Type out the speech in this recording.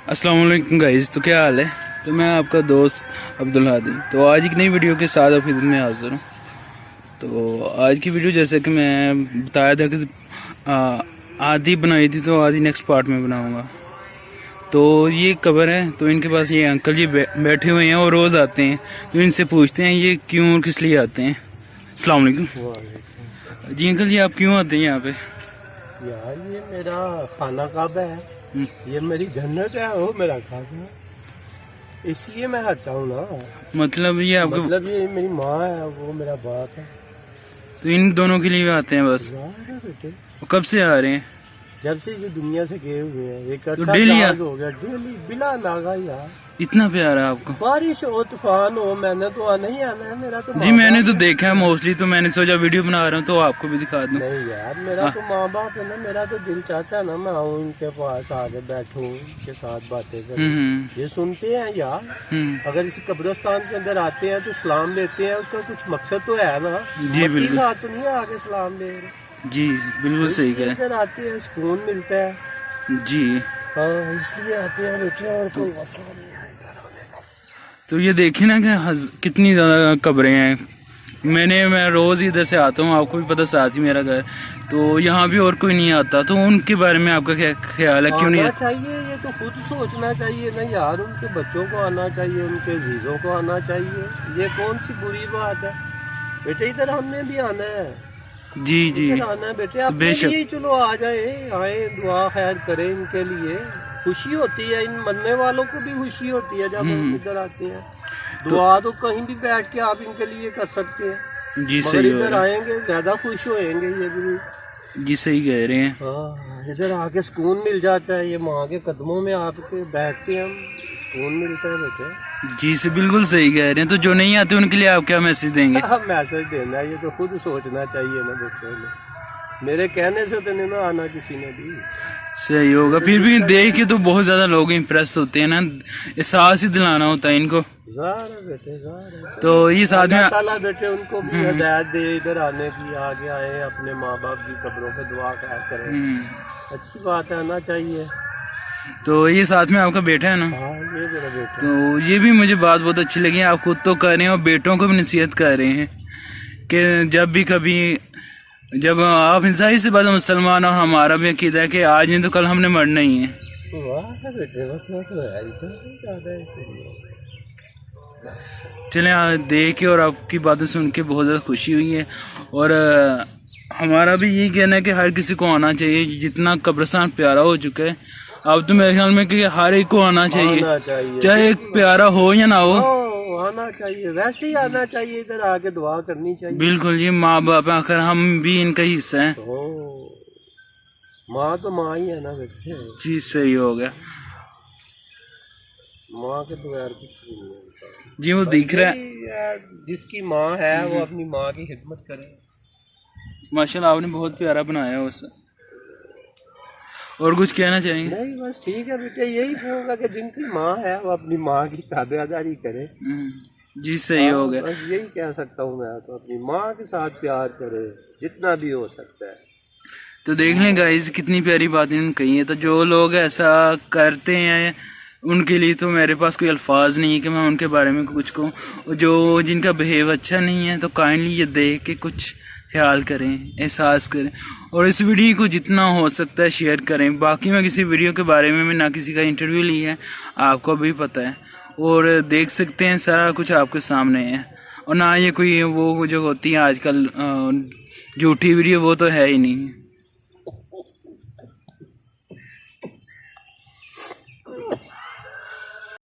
अस्सलाम वालेकुम गाइस, तो क्या हाल है। तो मैं आपका दोस्त अब्दुल हादी। तो आज एक नई वीडियो के साथ आपकी खिदमत में हाज़िर हूँ। तो आज की वीडियो जैसे कि मैं बताया था कि आधी बनाई थी, तो आधी नेक्स्ट पार्ट में बनाऊँगा। तो ये कबर है, तो इनके पास ये अंकल जी बैठे हुए हैं और रोज़ आते हैं। तो इनसे पूछते हैं ये क्यों और किस लिए आते हैं। अस्सलाम वालेकुम जी अंकल जी, आप क्यों आते हैं यहाँ पे। यार ये मेरा खाना काबा है, ये मेरी जन्नत है, वो मेरा खाना, इसलिए मैं आता हूँ ना। मतलब ये आपको ये मेरी माँ है, वो मेरा बाप है। तो इन दोनों के लिए आते हैं बस। बेटे कब से आ रहे हैं। जब से ये दुनिया से गए हुए हैं, एक तो अच्छा डेली हो गया, डेली बिला नागा यार। इतना प्यार है आपको। बारिश हो तूफान हो, मैंने तो आना ही आना है। मेरा तो जी मैंने तो देखा है मोस्टली, तो मैंने सोचा वीडियो बना रहा हूँ तो आपको भी दिखा दूँ। नहीं यार, मेरा तो माँ बाप है ना। मेरा तो दिल चाहता है ना मैं आऊँ इनके पास, आगे बैठूं, उनके साथ बातें करूं। ये सुनते हैं यार, अगर इस कब्रिस्तान के अंदर आते हैं तो सलाम देते हैं, उसका कुछ मकसद तो है ना। जी बिल्कुल, साथ तो नहीं आगे सलाम दे रहे। जी बिल्कुल सही कह इधर आते हैं, सुकून मिलता है जी। हाँ, इसलिए आते हैं बेटे, और कोई मसला नहीं है। तो ये देखिए ना कि कितनी ज़्यादा कब्रें हैं। मैं रोज़ इधर से आता हूँ, आपको भी पता, साथ ही मेरा घर। तो यहाँ भी और कोई नहीं आता, तो उनके बारे में आपका क्या ख्याल है, क्यों नहीं आना चाहिए। ये तो खुद सोचना चाहिए ना यार, उनके बच्चों को आना चाहिए, उनके जीजों को आना चाहिए। ये कौन सी बुरी बात है बेटे, इधर हमने भी आना है। जी जी आना है बेटे, अपने लिए चलो आ जाए, आए, दुआ खैर करें इनके लिए। खुशी होती है, इन मरने वालों को भी खुशी होती है जब हम इधर आते हैं। दुआ तो कहीं भी बैठ के आप इनके लिए कर सकते हैं। जी सही, इधर आएंगे ज्यादा खुश होएंगे ये भी। जी सही कह रहे हैं। हाँ, इधर आके सुकून मिल जाता है। ये माँ के कदमों में आपके बैठते हैं हम, सुकून मिलता है बेटे। जी से बिल्कुल सही कह रहे हैं। तो जो नहीं आते उनके लिए आप क्या मैसेज देंगे। मैसेज देना, ये तो खुद सोचना चाहिए ना बेटे। मेरे कहने से तो नहीं ना आना किसी ने भी। सही होगा, फिर भी देख के तो बहुत ज्यादा लोग इम्प्रेस होते हैं ना, एहसास ही दिलाना होता है इनको। बेटे तो ये साथ में ताला बेटे उनको भी हिदायत दे इधर आने की, आगे आए, अपने माँ बाप की कब्रों पे दुआ करें। अच्छी बात है, आना चाहिए। तो ये साथ में आपका बेटा है ना। हाँ, ये मेरा बेटा। तो ये भी मुझे बात बहुत अच्छी लगी, आप खुद तो कर रहे हैं और बेटों को भी नसीहत कर रहे हैं कि जब भी कभी, जब आप इंसानी से बात, मुसलमान और हमारा भी अकीदा है कि आज नहीं तो कल हमने मरना ही है। चलें, देख के और आपकी बातें सुन के बहुत ज़्यादा खुशी हुई है। और हमारा भी यही कहना है कि हर किसी को आना चाहिए। जितना कब्रिस्तान प्यारा हो चुका है, अब तो मेरे ख्याल में कि हर एक को आना चाहिए, चाहे एक प्यारा हो या ना हो, आना चाहिए। वैसे ही आना चाहिए, इधर आके दुआ करनी चाहिए। बिल्कुल, ये माँ बाप आखिर हम भी इनका ही हिस्सा है। माँ तो माँ ही है ना बेटे। जी सही हो गया, माँ के बगैर कुछ नहीं है। जी वो दिख रहा है, जिसकी माँ है वो अपनी माँ की खिदमत करे। माशाल्लाह आपने बहुत प्यारा बनाया उसे। और कुछ कहना चाहेंगे। नहीं बस ठीक है बेटे, यही कहूँगा कि जिनकी माँ है वो अपनी माँ की ताबेदारी करे। जी सही हो गया, बस यही कह सकता हूँ मैं तो, अपनी माँ के साथ प्यार करे जितना भी हो सकता है। तो देख लें गाइस, कितनी प्यारी बात इन्होंने कही है। तो जो लोग ऐसा करते हैं उनके लिए तो मेरे पास कोई अल्फाज नहीं है कि मैं उनके बारे में कुछ कहूँ। जो जिनका बिहेव अच्छा नहीं है तो काइंडली ये देख के कुछ ख्याल करें, एहसास करें, और इस वीडियो को जितना हो सकता है शेयर करें। बाकी मैं किसी वीडियो के बारे में ना किसी का इंटरव्यू ली है, आपको भी पता है, और देख सकते हैं सारा कुछ आपके सामने है। और ना ये कोई वो जो होती है आजकल झूठी वीडियो, वो तो है ही नहीं।